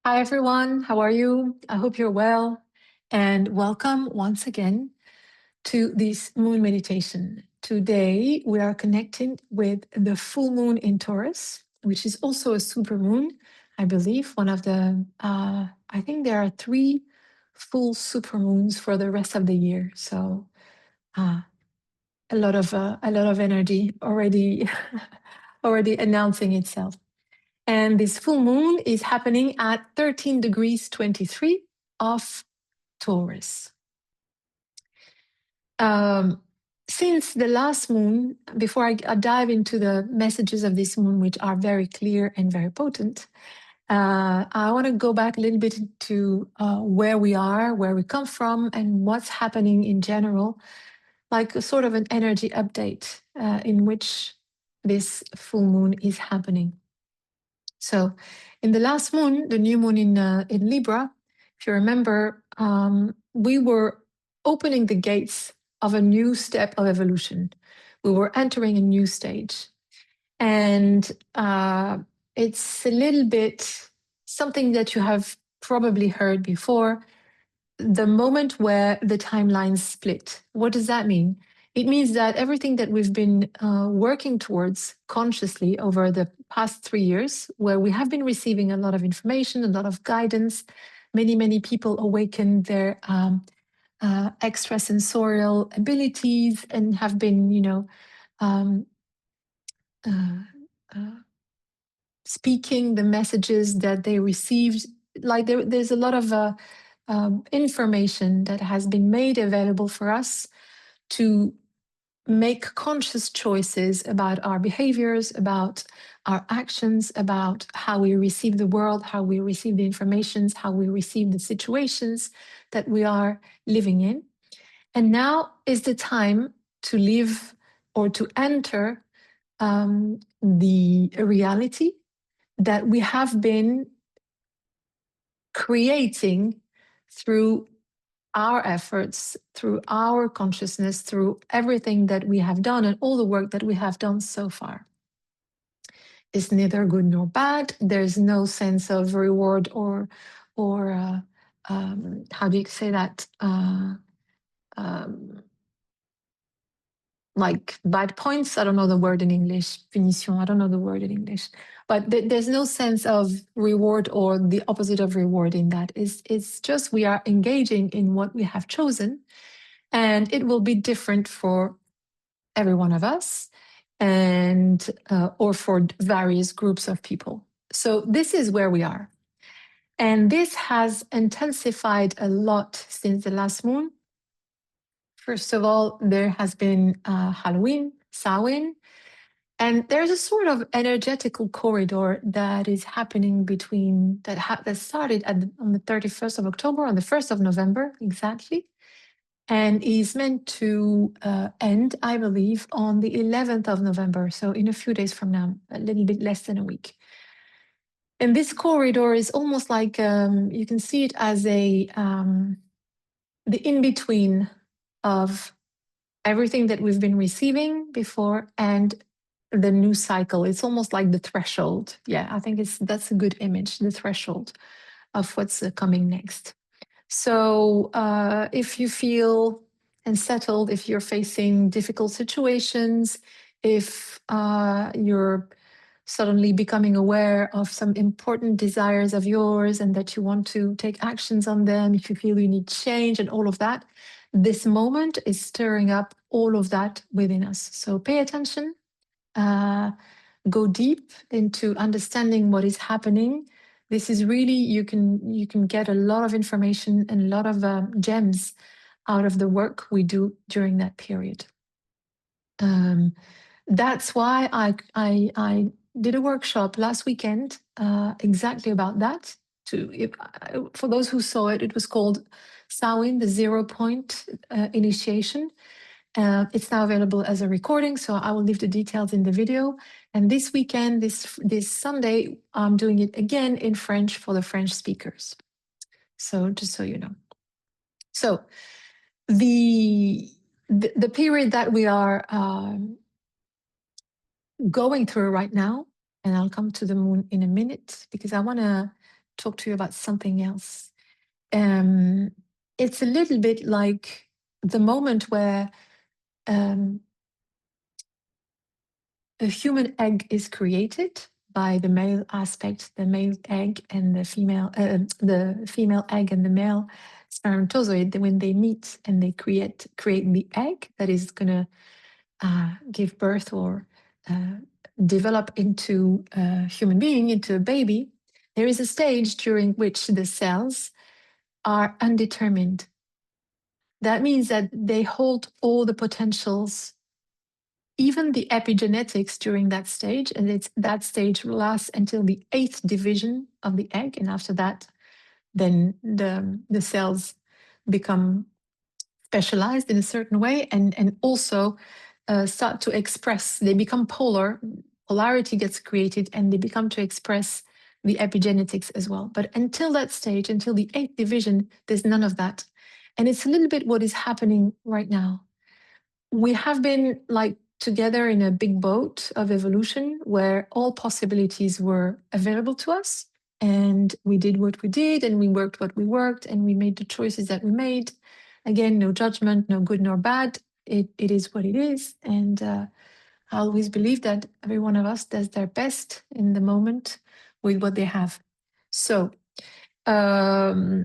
Hi, everyone. How are you? I hope you're well. And welcome once again to this moon meditation. Today, we are connecting with the full moon in Taurus, which is also a super moon, I believe. One of the, I think there are 3 full super moons for the rest of the year. So a lot of energy already, already announcing itself. And this full moon is happening at 13 degrees 23 of Taurus. Since the last moon, before I dive into the messages of this moon, which are very clear and very potent, I want to go back a little bit to where we are, where we come from, and what's happening in general, like a sort of an energy update in which this full moon is happening. So in the last moon, the new moon in Libra, if you remember, we were opening the gates of a new step of evolution. We were entering a new stage. And it's a little bit something that you have probably heard before, the moment where the timelines split. What does that mean? It means that everything that we've been working towards consciously over the past 3 years, where we have been receiving a lot of information, a lot of guidance, many people awakened their extrasensorial abilities and have been, speaking the messages that they received. Like there's a lot of information that has been made available for us to make conscious choices about our behaviors, about our actions, about how we receive the world, how we receive the information, how we receive the situations that we are living in. And now is the time to live or to enter the reality that we have been creating through our efforts, through our consciousness, through everything that we have done and all the work that we have done so far. It's neither good nor bad. There's no sense of reward or how do you say that? Like bad points. I don't know the word in English. Punition. I don't know the word in English. But there's no sense of reward or the opposite of reward in that. It's just we are engaging in what we have chosen, and it will be different for every one of us, and or for various groups of people. So this is where we are, and this has intensified a lot since the last moon. First of all, there has been Halloween, Samhain, and there's a sort of energetical corridor that is happening between that started on the 31st of October, on the 1st of November, exactly, and is meant to end, I believe, on the 11th of November, so in a few days from now, a little bit less than a week. And this corridor is almost like you can see it as the in-between of everything that we've been receiving before and the new cycle. It's almost like the threshold. Yeah, I think that's a good image, the threshold of what's coming next. So if you feel unsettled, if you're facing difficult situations, if you're suddenly becoming aware of some important desires of yours and that you want to take actions on them, if you feel you need change and all of that, this moment is stirring up all of that within us. So pay attention, go deep into understanding what is happening. This is really, you can get a lot of information and a lot of gems out of the work we do during that period. That's why I did a workshop last weekend exactly about that. For those who saw it, it was called Samhain, the 0 point initiation. It's now available as a recording, so I will leave the details in the video. And this weekend, this Sunday, I'm doing it again in French for the French speakers. So just so you know. So the period that we are going through right now, and I'll come to the moon in a minute because I want to talk to you about something else. It's a little bit like the moment where a human egg is created by the male aspect, the male egg and the female egg and the male spermatozoid. When they meet and they create the egg that is going to give birth or develop into a human being, into a baby, there is a stage during which the cells are undetermined. That means that they hold all the potentials, even the epigenetics during that stage, and that stage lasts until the 8th division of the egg, and after that, then the cells become specialized in a certain way, and also start to express. They become polar. Polarity gets created, and they become to express the epigenetics as well. But until that stage, until the 8th division, there's none of that. And it's a little bit what is happening right now. We have been like together in a big boat of evolution where all possibilities were available to us. And we did what we did, and we worked what we worked, and we made the choices that we made. Again, no judgment, no good nor bad. It is what it is. And I always believe that every one of us does their best in the moment with what they have. So now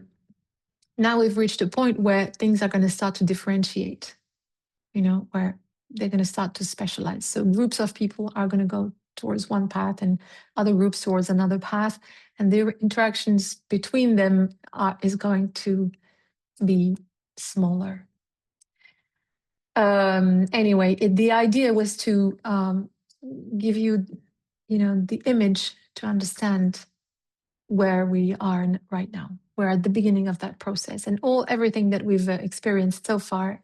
we've reached a point where things are going to start to differentiate, where they're going to start to specialize. So groups of people are going to go towards one path and other groups towards another path. And the interactions between them is going to be smaller. Anyway, the idea was to give you, the image to understand where we are right now. We're at the beginning of that process, and everything that we've experienced so far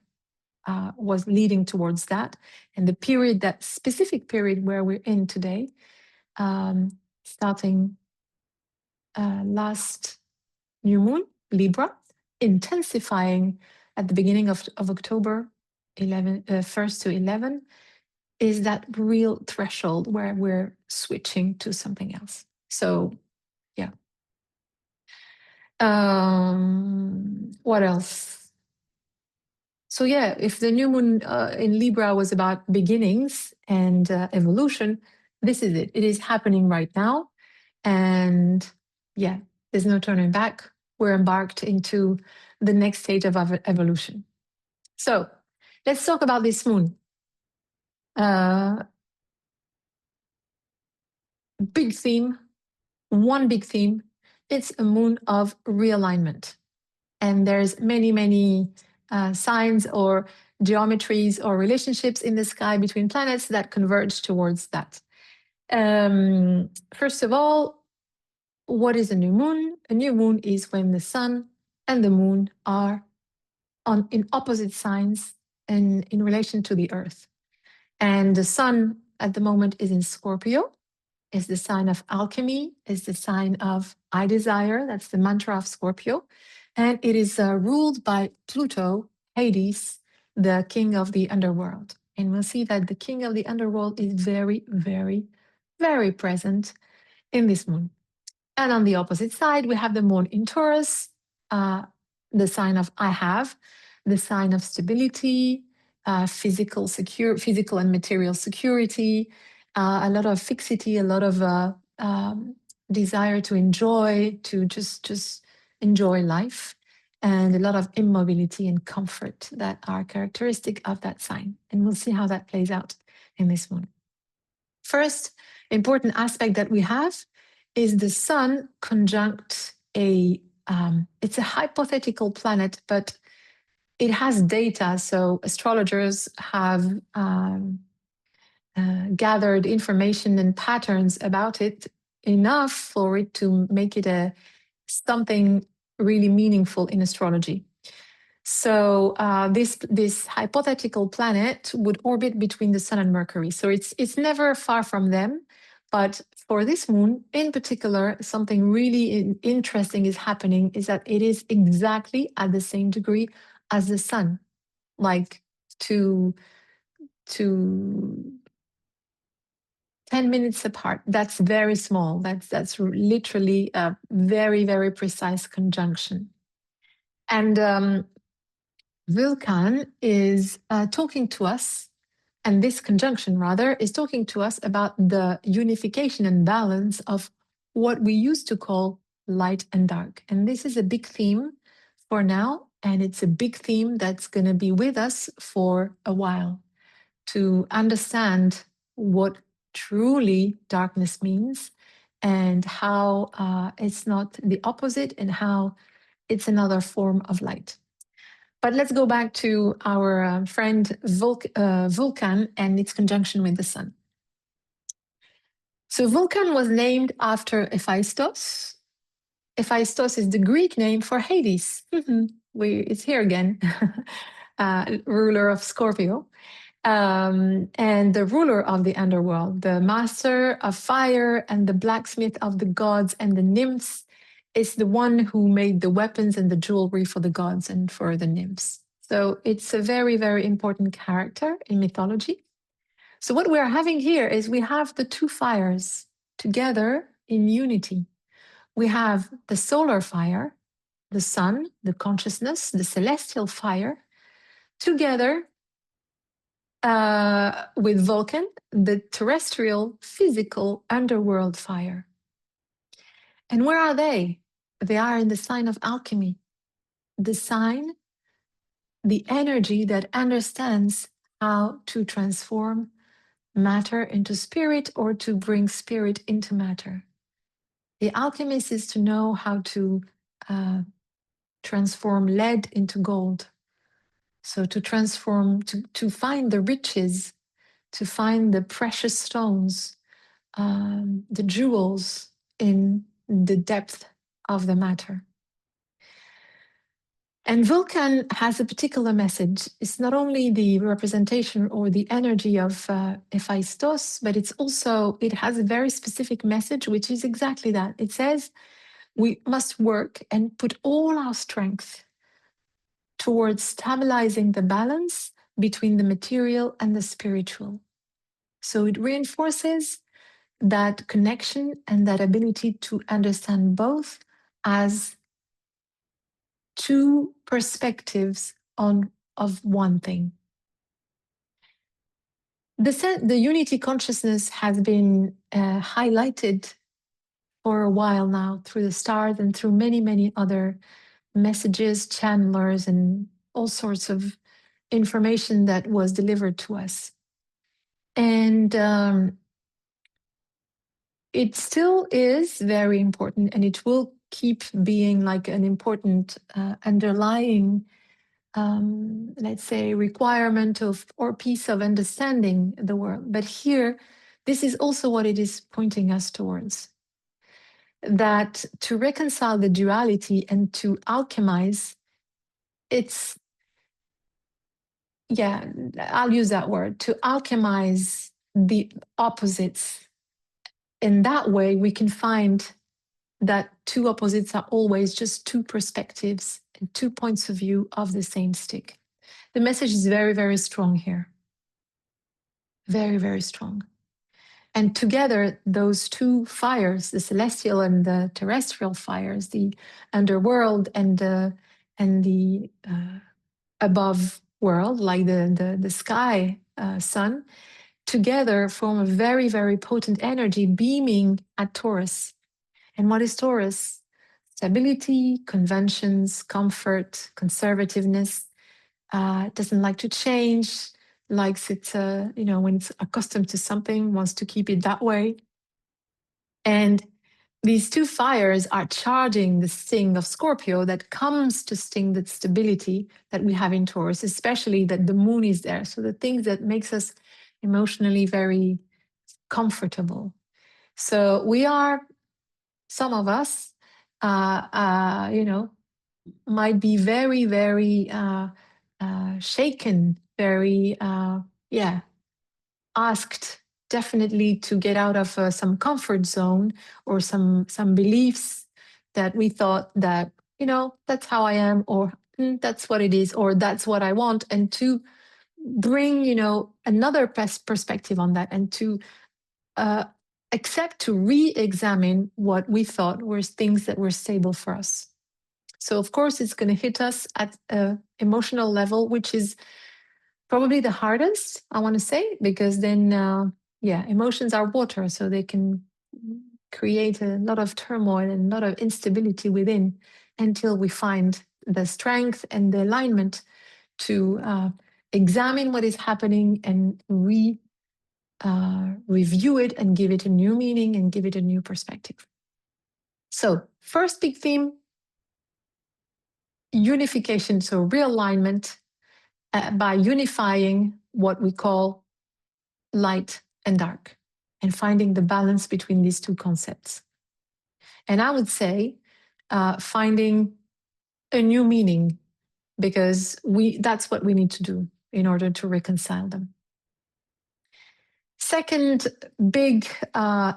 was leading towards that. And that specific period where we're in today, starting last new moon, Libra, intensifying at the beginning of October, 1st to 11, is that real threshold where we're switching to something else. So, yeah. What else? So yeah, if the new moon in Libra was about beginnings and evolution, this is it. It is happening right now. And yeah, there's no turning back. We're embarked into the next stage of evolution. So let's talk about this moon. Big theme, one big theme. It's a moon of realignment. And there's many signs or geometries or relationships in the sky between planets that converge towards that. First of all, what is a new moon? A new moon is when the sun and the moon are in opposite signs and in relation to the earth. And the sun at the moment is in Scorpio, is the sign of alchemy, is the sign of I desire. That's the mantra of Scorpio. And it is ruled by Pluto, Hades, the king of the underworld. And we'll see that the king of the underworld is very, very, very present in this moon. And on the opposite side, we have the moon in Taurus, the sign of I have, the sign of stability, physical and material security, a lot of fixity, a lot of desire to enjoy, to just enjoy life, and a lot of immobility and comfort that are characteristic of that sign. And we'll see how that plays out in this moon. First important aspect that we have is the sun conjunct it's a hypothetical planet, but it has data. So astrologers have gathered information and patterns about it enough for it to make it something really meaningful in astrology. So this hypothetical planet would orbit between the Sun and Mercury. So it's never far from them. But for this moon in particular, something really interesting is happening, is that it is exactly at the same degree as the Sun, like to 10 minutes apart. That's very small. That's literally a very, very precise conjunction. And Vulcan is talking to us, and this conjunction rather is talking to us about the unification and balance of what we used to call light and dark. And this is a big theme for now, and it's a big theme that's going to be with us for a while, to understand what truly darkness means and how it's not the opposite and how it's another form of light. But let's go back to our friend Vulcan and its conjunction with the sun. So Vulcan was named after Hephaestus. Hephaestus is the Greek name for Hades. It's here again, ruler of Scorpio. And the ruler of the underworld, the master of fire and the blacksmith of the gods and the nymphs, is the one who made the weapons and the jewelry for the gods and for the nymphs. So it's a very, very important character in mythology. So what we're having here is we have the two fires together in unity. We have the solar fire, the sun, the consciousness, the celestial fire, together with Vulcan, the terrestrial, physical, underworld fire. And where are they? They are in the sign of alchemy, the sign, the energy that understands how to transform matter into spirit or to bring spirit into matter. The alchemist is to know how to transform lead into gold. So to transform, to find the riches, to find the precious stones, the jewels in the depth of the matter. And Vulcan has a particular message. It's not only the representation or the energy of Hephaestus, but it has a very specific message, which is exactly that. It says we must work and put all our strength towards stabilizing the balance between the material and the spiritual. So it reinforces that connection and that ability to understand both as two perspectives of one thing. The unity consciousness has been highlighted for a while now through the stars and through many, many other messages, channelers, and all sorts of information that was delivered to us. And it still is very important, and it will keep being like an important underlying, let's say, requirement of or piece of understanding the world. But here, this is also what it is pointing us towards. That to reconcile the duality and to alchemize, I'll use that word, to alchemize the opposites. In that way, we can find that two opposites are always just two perspectives and 2 points of view of the same stick. The message is very, very strong here. Very, very strong. And together, those two fires, the celestial and the terrestrial fires, the underworld and the above world, like the sky sun, together form a very, very potent energy beaming at Taurus. And what is Taurus? Stability, conventions, comfort, conservativeness. Doesn't like to change, likes it, when it's accustomed to something, wants to keep it that way. And these two fires are charging the sting of Scorpio that comes to sting the stability that we have in Taurus, especially that the moon is there. So the things that makes us emotionally very comfortable. So we are, some of us, might be very, very shaken, very, asked definitely to get out of some comfort zone or some beliefs that we thought that, that's how I am, or that's what it is, or that's what I want, and to bring, another perspective on that, and to except to re-examine what we thought were things that were stable for us. So of course, it's going to hit us at an emotional level, which is probably the hardest, I want to say, because then, emotions are water, so they can create a lot of turmoil and a lot of instability within until we find the strength and the alignment to examine what is happening and review it and give it a new meaning and give it a new perspective. So first big theme, unification, so realignment by unifying what we call light and dark and finding the balance between these two concepts. And I would say finding a new meaning, because that's what we need to do in order to reconcile them. Second big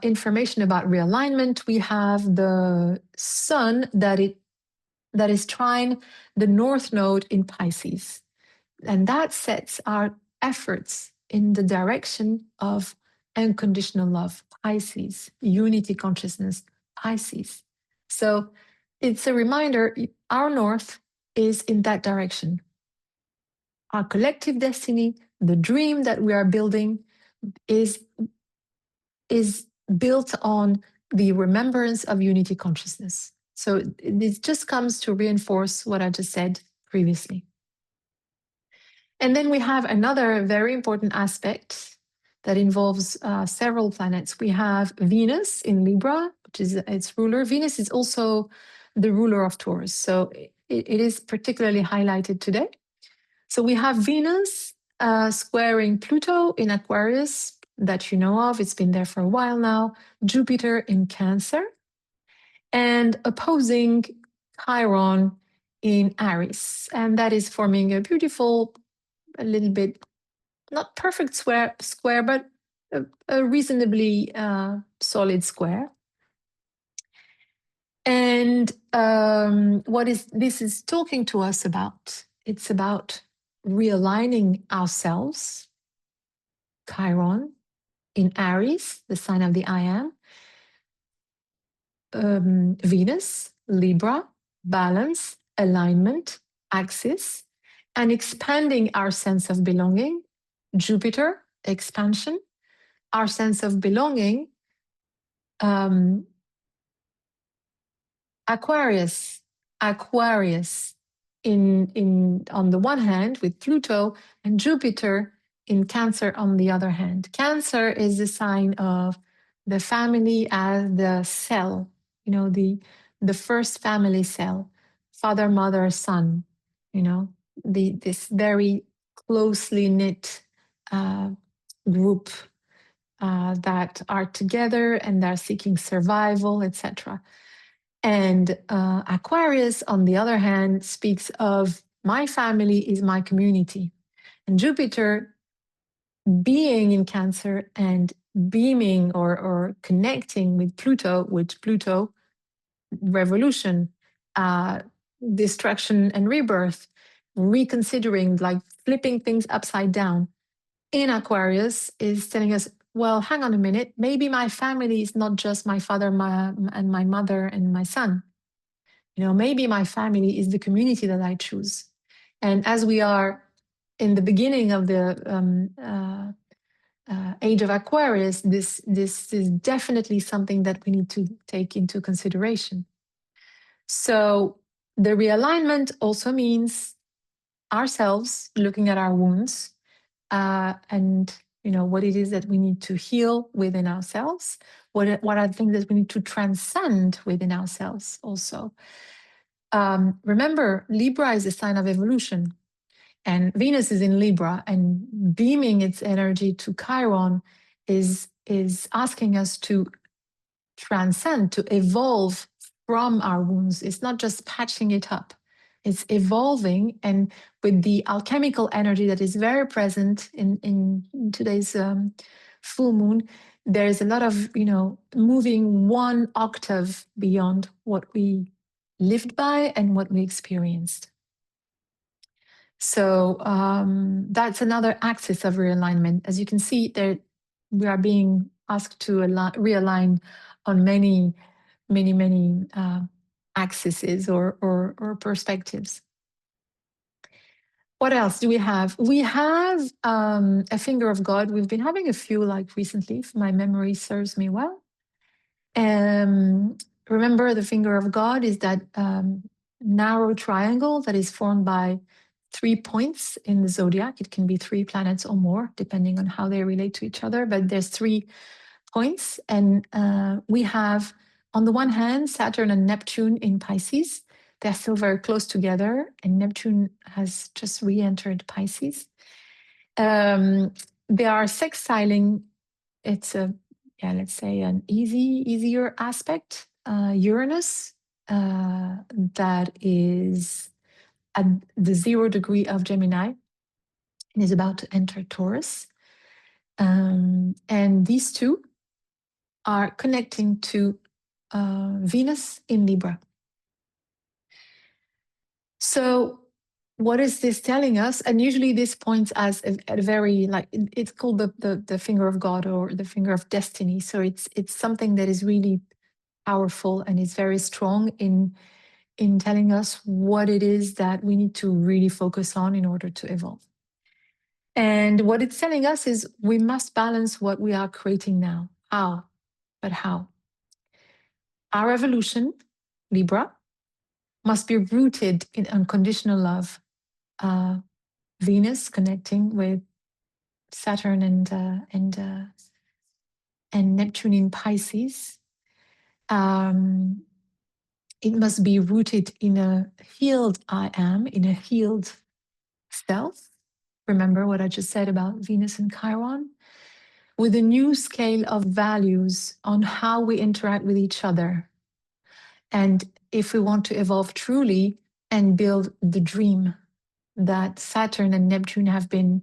information about realignment, we have the sun that is trine the North Node in Pisces. And that sets our efforts in the direction of unconditional love, Pisces, unity consciousness, Pisces. So it's a reminder, our North is in that direction. Our collective destiny, the dream that we are building is built on the remembrance of unity consciousness. So it just comes to reinforce what I just said previously. And then we have another very important aspect that involves several planets. We have Venus in Libra, which is its ruler. Venus is also the ruler of Taurus. So it is particularly highlighted today. So we have Venus squaring Pluto in Aquarius, that you know of. It's been there for a while now. Jupiter in Cancer, and opposing Chiron in Aries. And that is forming a beautiful, a little bit, not perfect square, but a reasonably solid square. And what is this is talking to us about? It's about realigning ourselves. Chiron in Aries, the sign of the I am. Venus, Libra, balance, alignment, axis, and expanding our sense of belonging. Jupiter, expansion, our sense of belonging. Aquarius in on the one hand with Pluto, and Jupiter in Cancer on the other hand. Cancer is the sign of the family as the cell, you know, the first family cell, father, mother, son, you know, this very closely knit group that are together and are seeking survival, etc. And Aquarius, on the other hand, speaks of my family is my community. And Jupiter being in Cancer and beaming or connecting with Pluto, which Pluto, revolution, destruction and rebirth, reconsidering, like flipping things upside down. In Aquarius is telling us, well, hang on a minute, maybe my family is not just my father and my mother and my son. You know, maybe my family is the community that I choose. And as we are in the beginning of the age of Aquarius, this is definitely something that we need to take into consideration. So the realignment also means ourselves looking at our wounds and, you know, what it is that we need to heal within ourselves. What are the things that we need to transcend within ourselves also. Remember, Libra is a sign of evolution, and Venus is in Libra, and beaming its energy to Chiron is asking us to transcend, to evolve from our wounds. It's not just patching it up. It's evolving, and with the alchemical energy that is very present in today's full moon, there is a lot of, you know, moving one octave beyond what we lived by and what we experienced. So that's another axis of realignment. As you can see, there we are being asked to realign on many axes or perspectives. What else do we have? We have a finger of God. We've been having a few like recently, if my memory serves me well. Remember, the finger of God is that narrow triangle that is formed by 3 points in the zodiac. It can be 3 planets or more, depending on how they relate to each other, but there's 3 points. And we have, on the one hand, Saturn and Neptune in Pisces. They're still very close together, and Neptune has just re-entered Pisces. They are sextiling. It's a, let's say, an easier aspect. Uranus, that is at the 0 degree of Gemini, and is about to enter Taurus. And these two are connecting to Venus in Libra. So what is this telling us? And usually this points as a very, like, it's called the finger of God or the finger of destiny. So it's something that is really powerful and is very strong in telling us what it is that we need to really focus on in order to evolve. And what it's telling us is we must balance what we are creating now. How? But how? Our evolution, Libra, must be rooted in unconditional love. Venus connecting with Saturn and Neptune in Pisces. It must be rooted in a healed I am, in a healed self. Remember what I just said about Venus and Chiron? With a new scale of values on how we interact with each other. And if we want to evolve truly and build the dream that Saturn and Neptune have been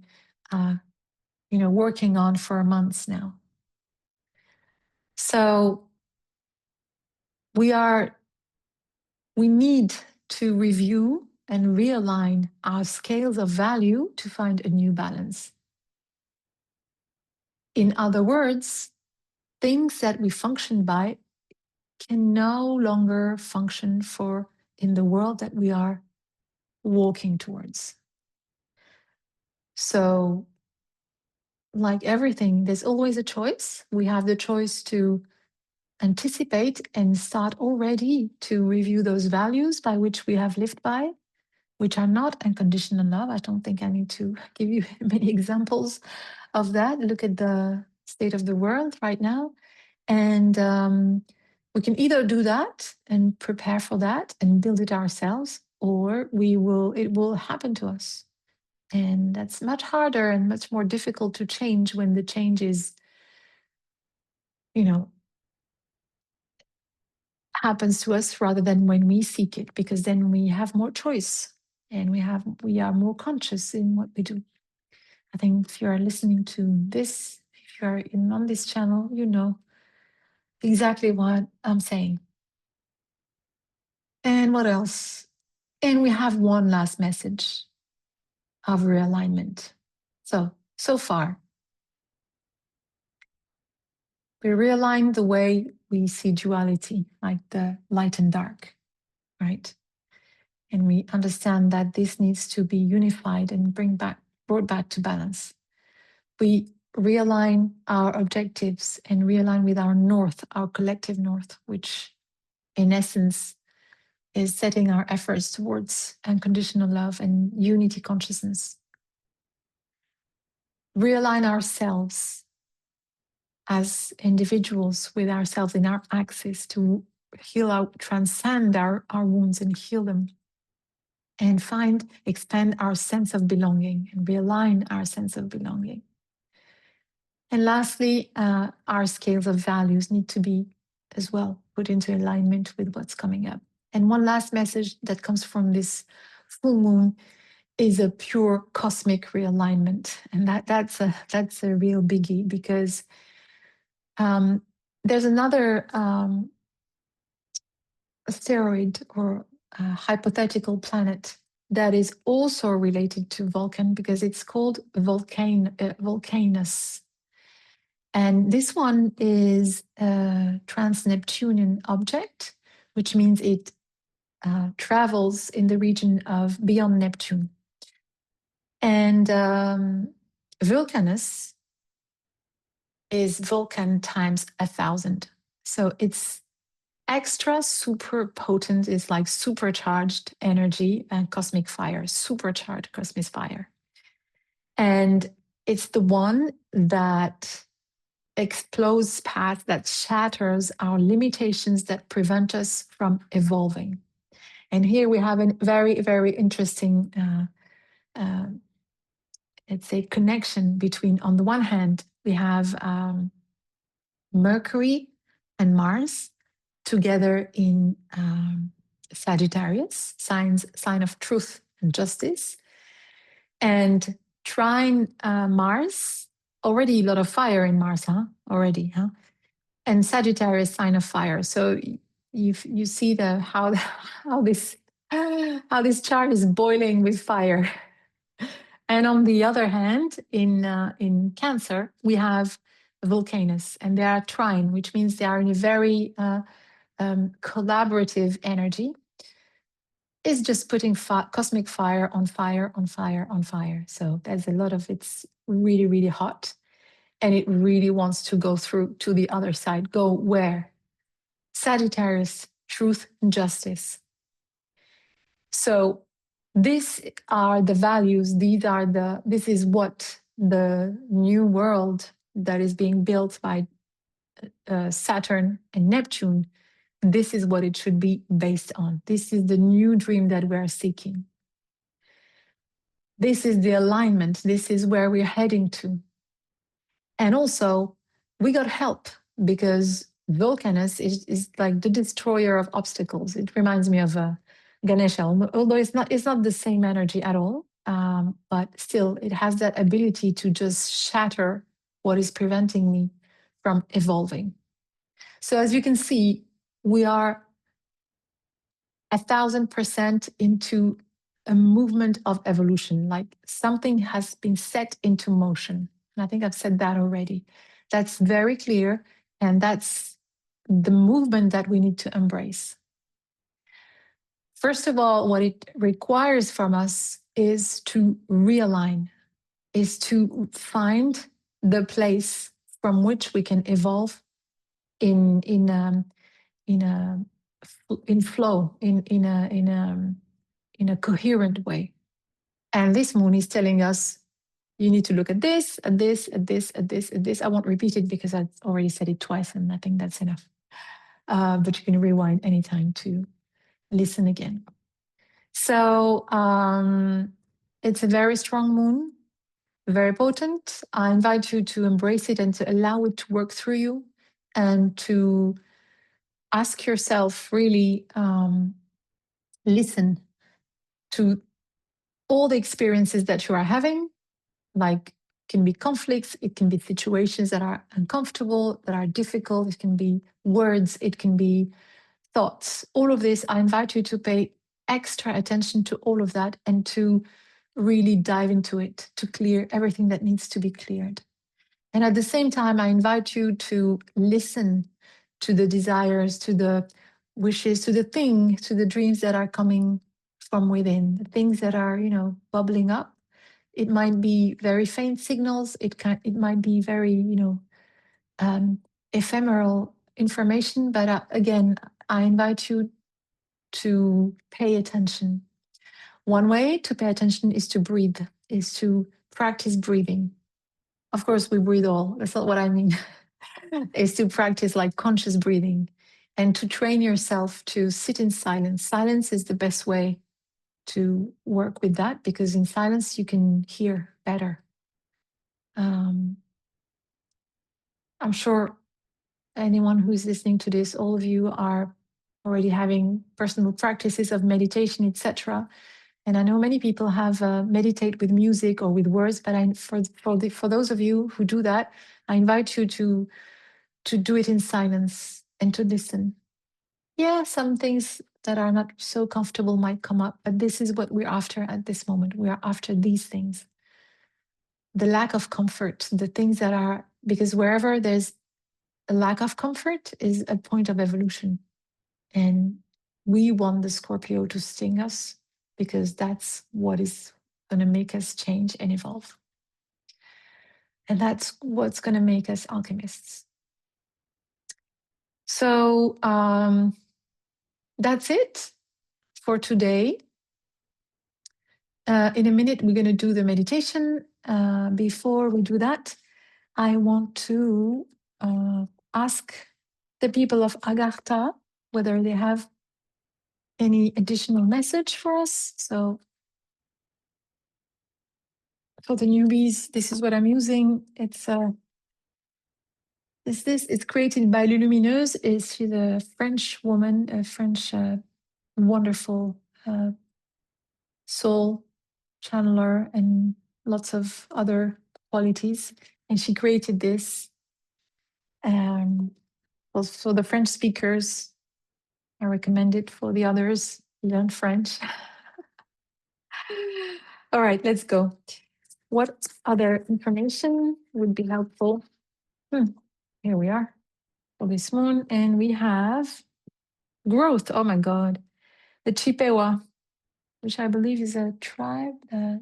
working on for months now. So we need to review and realign our scales of value to find a new balance. In other words, things that we function by can no longer function for in the world that we are walking towards. So, like everything, there's always a choice. We have the choice to anticipate and start already to review those values by which we have lived by, which are not unconditional love. I don't think I need to give you many examples of that. Look at the state of the world right now. And we can either do that and prepare for that and build it ourselves, or it will happen to us. And that's much harder and much more difficult to change when the change is, happens to us rather than when we seek it, because then we have more choice and we are more conscious in what we do. I think if you are listening to this, if you are on this channel, you know exactly what I'm saying. And what else? And we have one last message of realignment. So far, we realign the way we see duality, like the light and dark, right? And we understand that this needs to be unified and brought back to balance. We realign our objectives and realign with our north, our collective north, which in essence is setting our efforts towards unconditional love and unity consciousness. Realign ourselves as individuals with ourselves in our axis to transcend our wounds and heal them, and expand our sense of belonging and realign our sense of belonging. And lastly, our scales of values need to be as well put into alignment with what's coming up. And one last message that comes from this full moon is a pure cosmic realignment. And that's a real biggie, because there's another asteroid or hypothetical planet that is also related to Vulcan, because it's called Vulcanus. And this one is a trans-Neptunian object, which means it travels in the region of beyond Neptune. And Vulcanus is Vulcan times 1,000. So it's extra super potent, is like supercharged energy and cosmic fire, supercharged cosmic fire. And it's the one that explodes paths, that shatters our limitations, that prevent us from evolving. And here we have a very, very interesting, let's say, connection between, on the one hand, we have Mercury and Mars together in Sagittarius, sign of truth and justice, and trine Mars, already a lot of fire in Mars, already, and Sagittarius, sign of fire. So you see how this chart is boiling with fire. And on the other hand, in Cancer, we have Vulcanus, and they are trine, which means they are in a very collaborative energy. Is just putting cosmic fire on fire on fire on fire. So there's a lot of, it's really, really hot, and it really wants to go through to the other side. Go where? Sagittarius, truth and justice. So these are the values, this is what the new world that is being built by Saturn and Neptune, this is what it should be based on. This is the new dream that we're seeking. This is the alignment. This is where we're heading to. And also, we got help, because Vulcanus is like the destroyer of obstacles. It reminds me of Ganesha, although it's not the same energy at all, but still it has that ability to just shatter what is preventing me from evolving. So as you can see, we are 1,000% into a movement of evolution, like something has been set into motion. And I think I've said that already. That's very clear, and that's the movement that we need to embrace. First of all, what it requires from us is to realign, is to find the place from which we can evolve in flow, in a coherent way. And this moon is telling us, you need to look at this, at this, at this, at this, at this. I won't repeat it because I've already said it twice, and I think that's enough. But you can rewind anytime to listen again. So it's a very strong moon, very potent. I invite you to embrace it and to allow it to work through you, and to ask yourself, really listen to all the experiences that you are having. Like, it can be conflicts, it can be situations that are uncomfortable, that are difficult, it can be words, it can be thoughts. All of this, I invite you to pay extra attention to all of that, and to really dive into it, to clear everything that needs to be cleared. And at the same time, I invite you to listen to the desires, to the wishes, to the dreams that are coming from within, the things that are, bubbling up. It might be very faint signals. It might be very, ephemeral information. But again, I invite you to pay attention. One way to pay attention is to breathe, is to practice breathing. Of course, we breathe all. That's not what I mean. Is to practice like conscious breathing, and to train yourself to sit in silence. Silence is the best way to work with that, because in silence you can hear better. I'm sure anyone who's listening to this, all of you are already having personal practices of meditation, etc. And I know many people have meditate with music or with words, but for those of you who do that, I invite you to do it in silence and to listen. Yeah, some things that are not so comfortable might come up, but this is what we're after at this moment. We are after these things. The lack of comfort, the things that are because wherever there's a lack of comfort is a point of evolution. And we want the Scorpio to sting us because that's what is going to make us change and evolve. And that's what's going to make us alchemists. So that's it for today. In a minute, we're going to do the meditation. Before we do that, I want to ask the people of Agartha whether they have any additional message for us. So for the newbies, this is what I'm using. It's it's created by Lumineuse. She's a French woman, a French wonderful soul channeler and lots of other qualities. And she created this. Well, for the French speakers, I recommend it. For the others, learn French. All right, let's go. What other information would be helpful? Here we are for this moon, and we have growth. Oh my God, the Chippewa, which I believe is a tribe that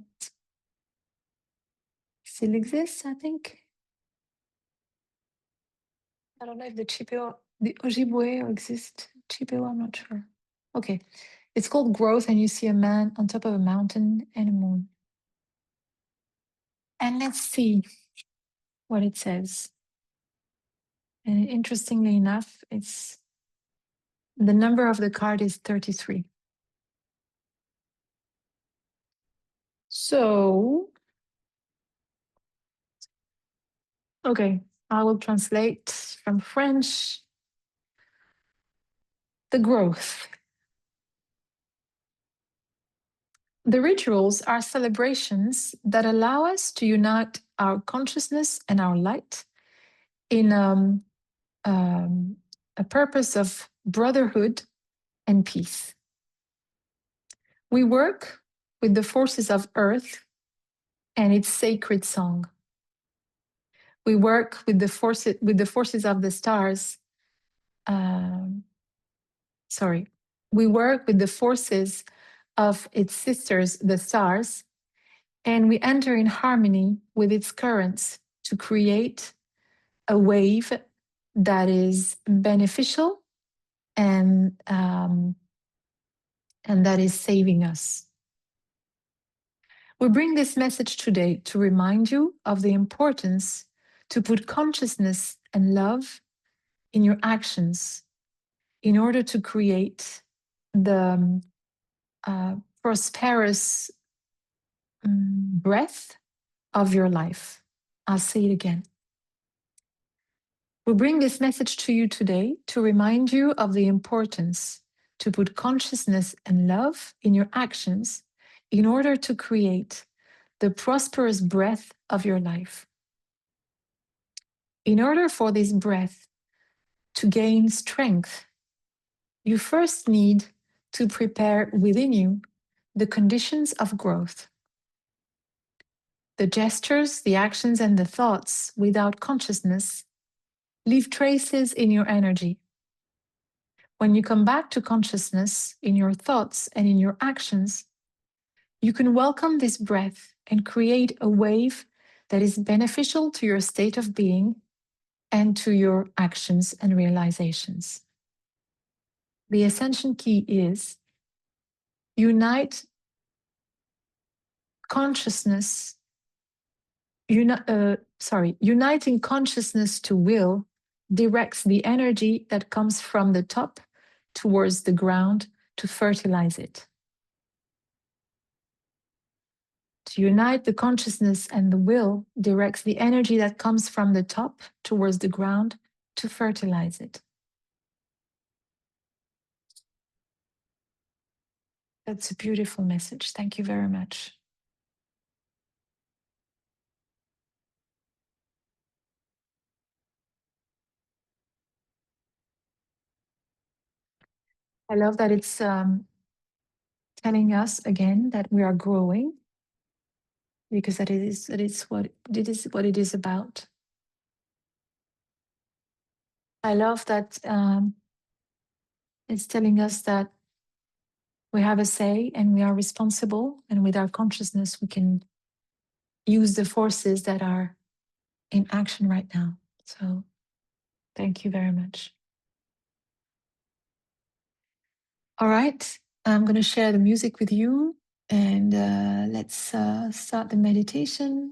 still exists, I think. I don't know if the Chippewa, the Ojibwe exist. Chippewa, I'm not sure. Okay, it's called growth, and you see a man on top of a mountain and a moon. And let's see what it says. And interestingly enough, it's the number of the card is 33. So, okay, I will translate from French. The growth. The rituals are celebrations that allow us to unite our consciousness and our light in a purpose of brotherhood and peace. We work with the forces of Earth and its sacred song. We work with the forces of the stars. We work with the forces of its sisters, the stars, and we enter in harmony with its currents to create a wave that is beneficial and that is saving us. We bring this message today to remind you of the importance to put consciousness and love in your actions in order to create the prosperous breath of your life. I'll say it again. We bring this message to you today to remind you of the importance to put consciousness and love in your actions in order to create the prosperous breath of your life. In order for this breath to gain strength, you first need to prepare within you the conditions of growth. The gestures, the actions, and the thoughts without consciousness leave traces in your energy. When you come back to consciousness in your thoughts and in your actions, you can welcome this breath and create a wave that is beneficial to your state of being and to your actions and realizations. The ascension key is uniting consciousness to will directs the energy that comes from the top towards the ground to fertilize it. To unite the consciousness and the will directs the energy that comes from the top towards the ground to fertilize it. That's a beautiful message. Thank you very much. I love that it's telling us again that we are growing, because that is what it is about. I love that it's telling us that we have a say and we are responsible, and with our consciousness we can use the forces that are in action right now. So thank you very much. All right, I'm going to share the music with you, and let's start the meditation.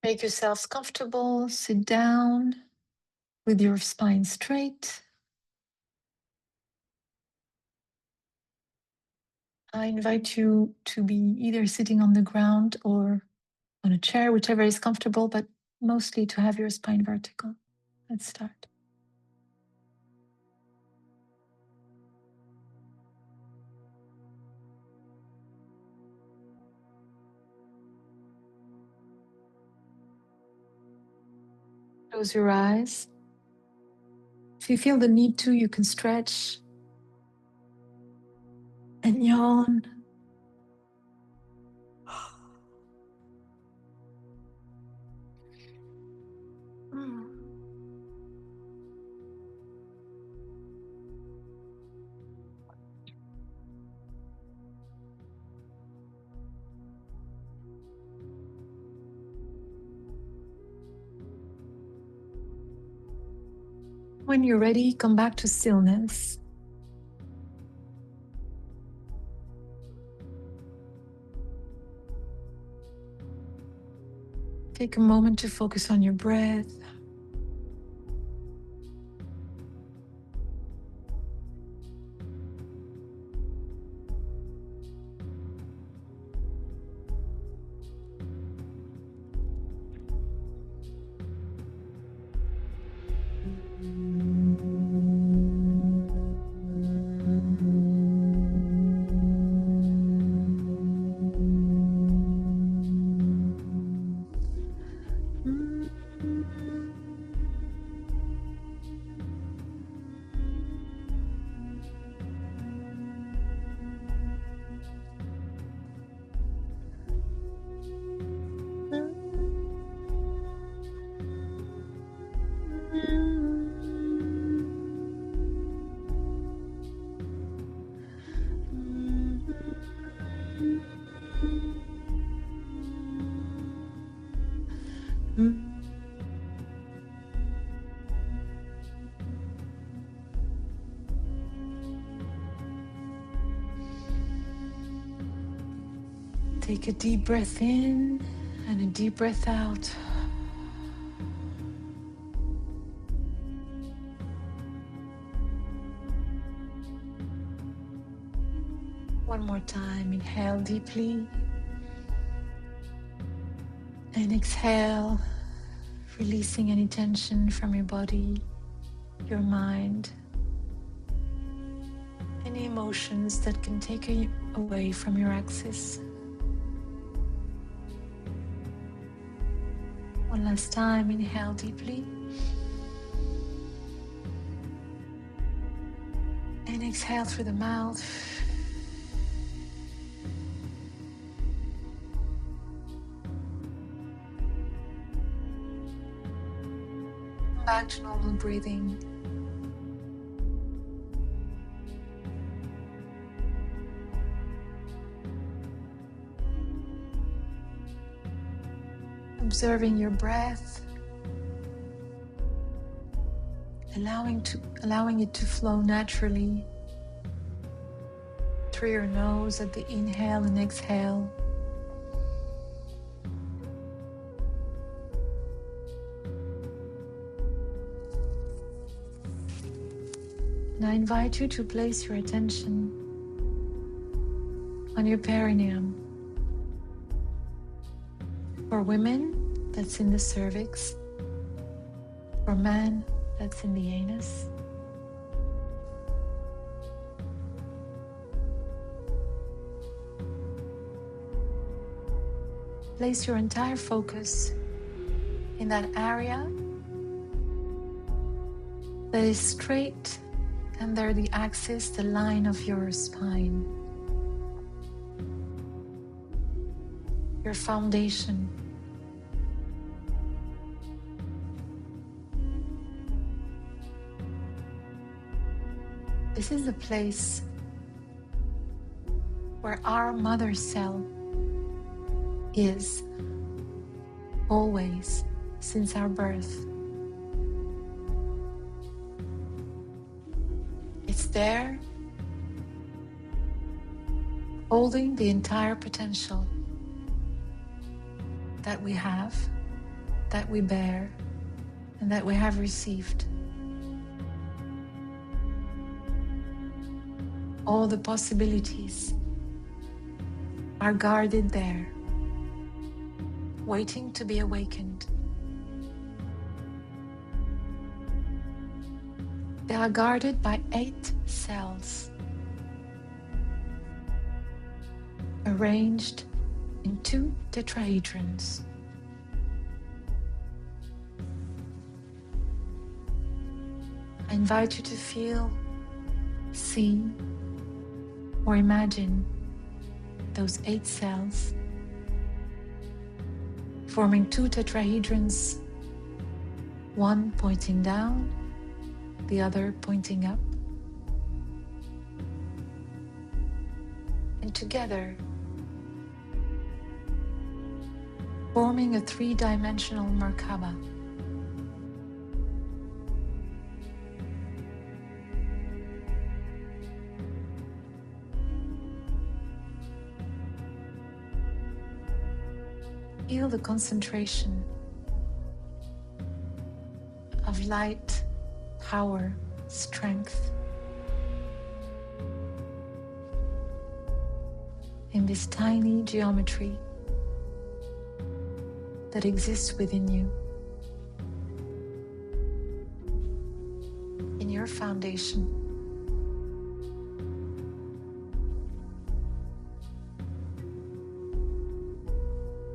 Make yourselves comfortable, sit down with your spine straight. I invite you to be either sitting on the ground or on a chair, whichever is comfortable, but mostly to have your spine vertical. Let's start. Close your eyes. If you feel the need to, you can stretch and yawn. When you're ready, come back to stillness. Take a moment to focus on your breath. Take a deep breath in and a deep breath out. One more time, inhale deeply and exhale, releasing any tension from your body, your mind, any emotions that can take you away from your axis. One last time, inhale deeply and exhale through the mouth. Back to normal breathing. Observing your breath, allowing it to flow naturally through your nose at the inhale and exhale. And I invite you to place your attention on your perineum. For women, that's in the cervix. For men, that's in the anus. Place your entire focus in that area that is straight under the axis, the line of your spine. your foundation. This is the place where our mother cell is always since our birth. It's there, holding the entire potential that we have, that we bear, and that we have received. All the possibilities are guarded there, waiting to be awakened. They are guarded by 8 cells, arranged in 2 tetrahedrons. I invite you to feel, see, or imagine those 8 cells forming 2 tetrahedrons, one pointing down, the other pointing up. And together, forming a 3-dimensional Merkaba. Feel the concentration of light, power, strength in this tiny geometry that exists within you, in your foundation.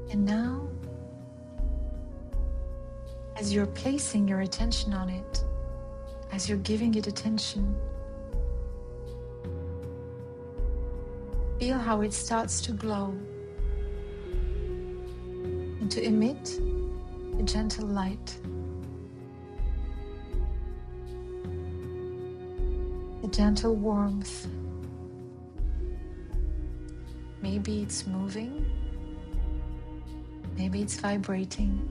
And now, as you're placing your attention on it, as you're giving it attention, feel how it starts to glow and to emit a gentle light, a gentle warmth. Maybe it's moving, maybe it's vibrating.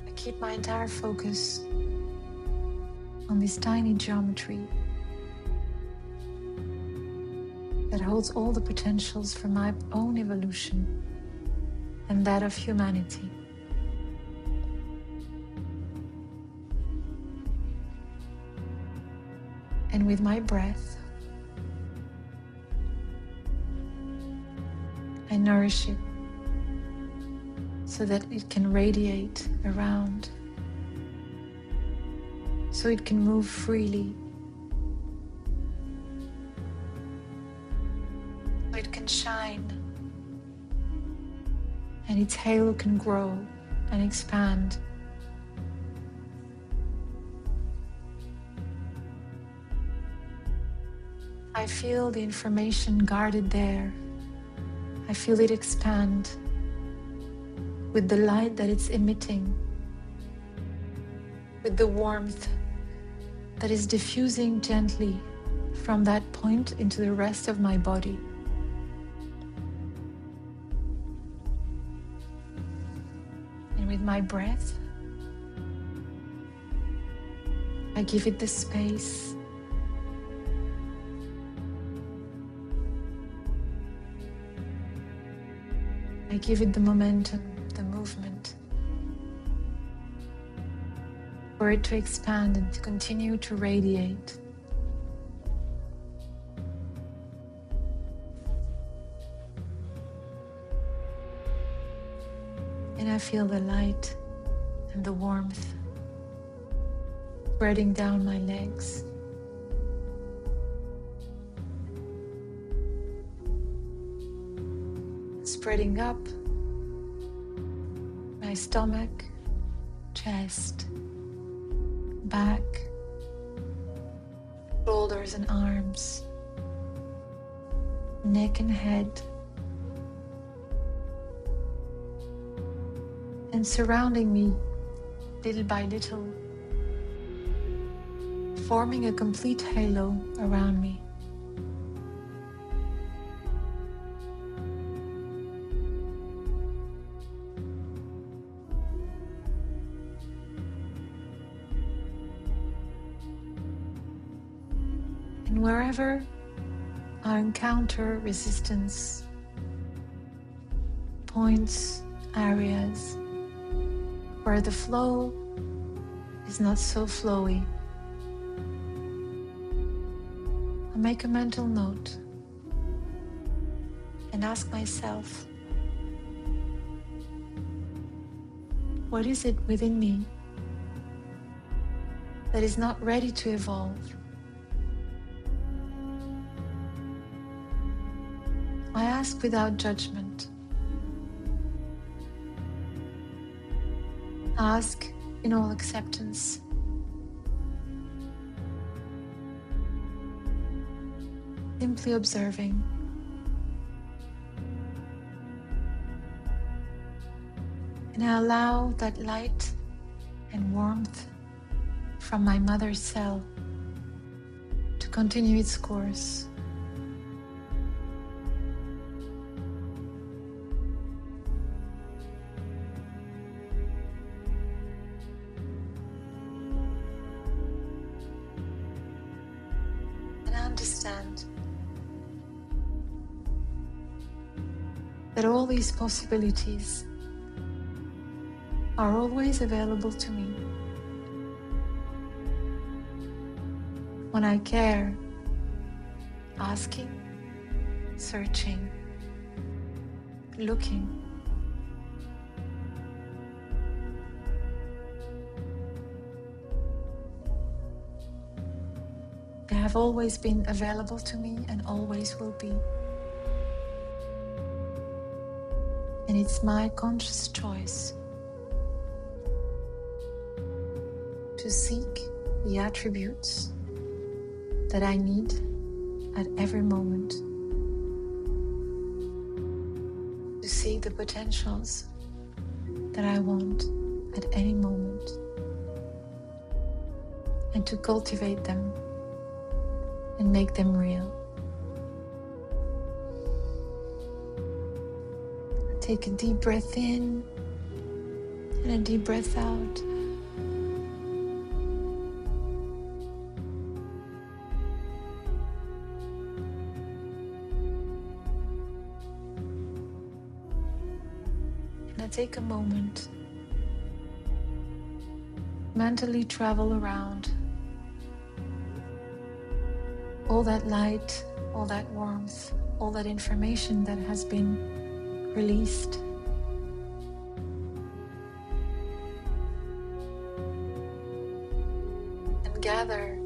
I keep my entire focus on this tiny geometry that holds all the potentials for my own evolution and that of humanity. And with my breath, I nourish it so that it can radiate around, so it can move freely, so it can shine, and its halo can grow and expand. I feel the information guarded there. I feel it expand with the light that it's emitting, with the warmth that is diffusing gently from that point into the rest of my body. And with my breath, I give it the space. I give it the momentum, the movement, for it to expand and to continue to radiate. And I feel the light and the warmth spreading down my legs. Spreading up my stomach, chest, back, shoulders, shoulders and arms, neck and head, and surrounding me little by little, forming a complete halo around me. And wherever I encounter resistance, points, areas where the flow is not so flowy, I make a mental note and ask myself, what is it within me that is not ready to evolve? I ask without judgment. Ask in all acceptance. Simply observing. And I allow that light and warmth from my mother's cell to continue its course. And I understand that all these possibilities are always available to me when I care, asking, searching, looking. They have always been available to me and always will be. And it's my conscious choice to seek the attributes that I need at every moment, to seek the potentials that I want at any moment, and to cultivate them and make them real. Take a deep breath in and a deep breath out. And I take a moment, mentally travel around all that light, all that warmth, all that information that has been released. And gather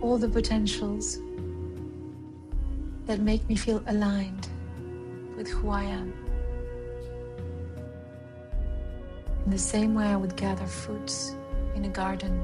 all the potentials that make me feel aligned with who I am. In the same way I would gather fruits in a garden.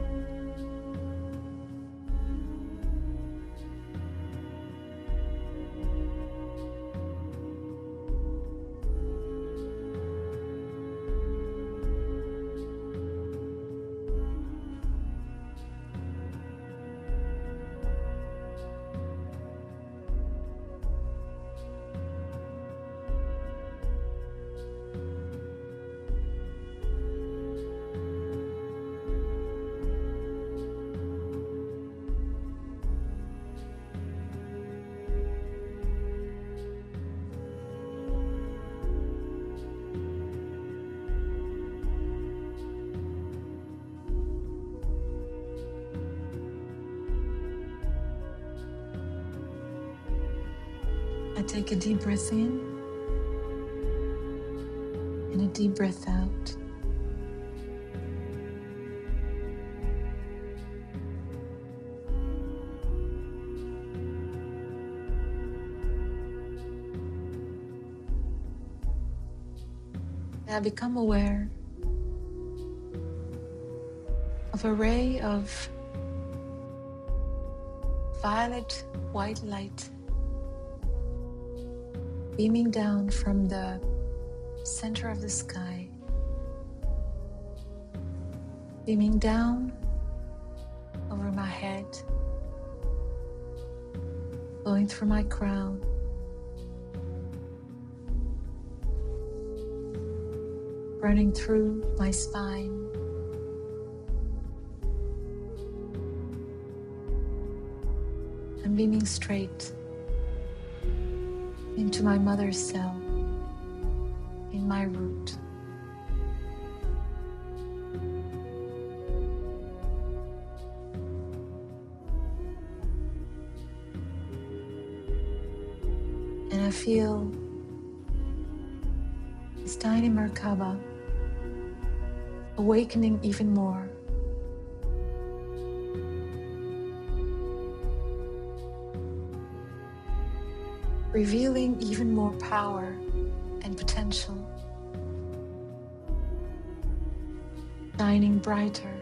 I take a deep breath in and a deep breath out. And I become aware of a ray of violet white light beaming down from the center of the sky, beaming down over my head, going through my crown, running through my spine, and beaming straight into my mother's cell, in my root. And I feel this tiny Merkaba awakening even more. Revealing even more power and potential, shining brighter.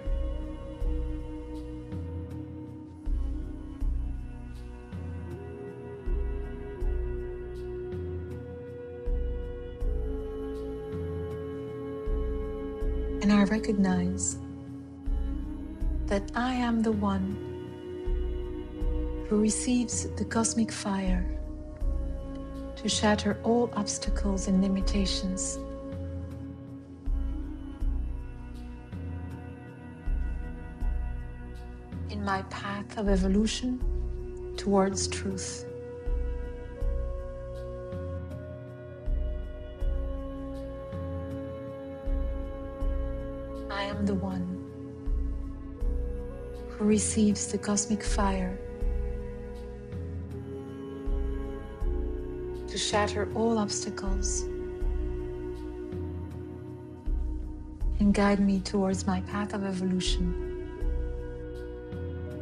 And I recognize that I am the one who receives the cosmic fire to shatter all obstacles and limitations. In my path of evolution towards truth. I am the one who receives the cosmic fire to shatter all obstacles and guide me towards my path of evolution,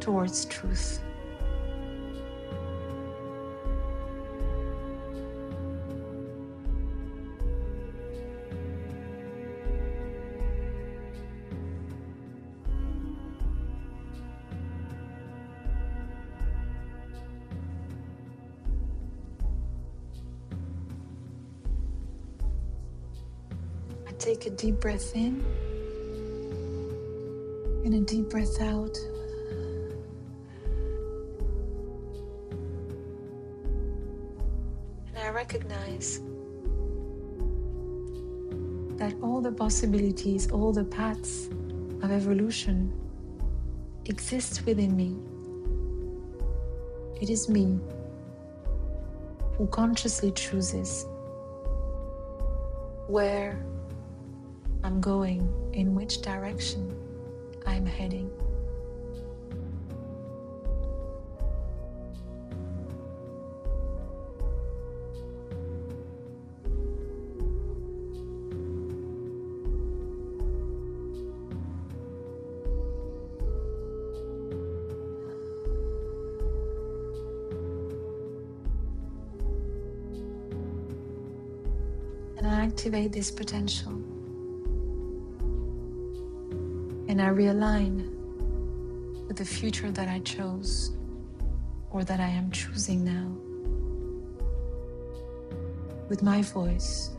towards truth. Take a deep breath in and a deep breath out. And I recognize that all the possibilities, all the paths of evolution exist within me. It is me who consciously chooses where I'm going, in which direction I'm heading. And I activate this potential. And I realign with the future that I chose or that I am choosing now. With my voice.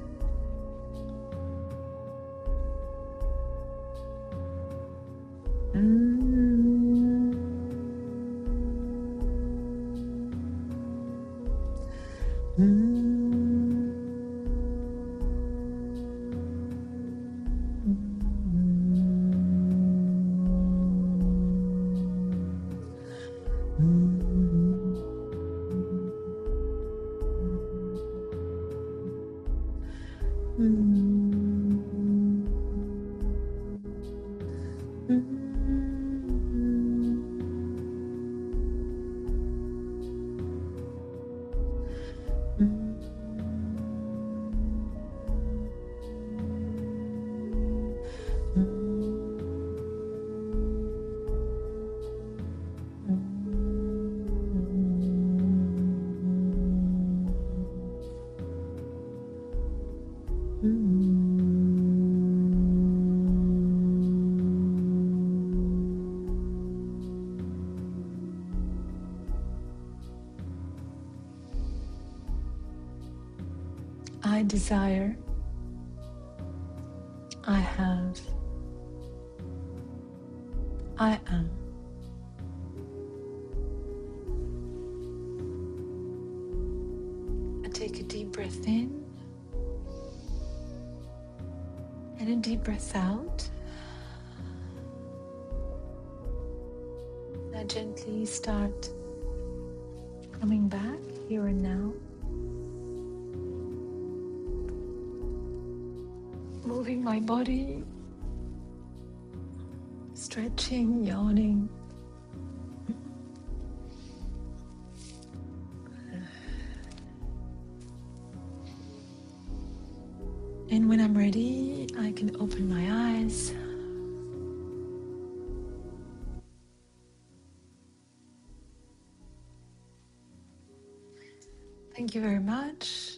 I desire, I have, I am. I take a deep breath in and a deep breath out. I gently start coming back here and now. Moving my body, stretching, yawning. And when I'm ready, I can open my eyes. Thank you very much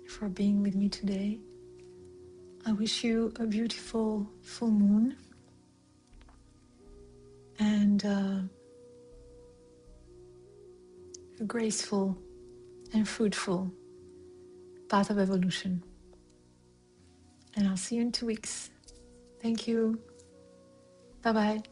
for being with me today. I wish you a beautiful full moon and a graceful and fruitful path of evolution. And I'll see you in 2 weeks. Thank you. Bye-bye.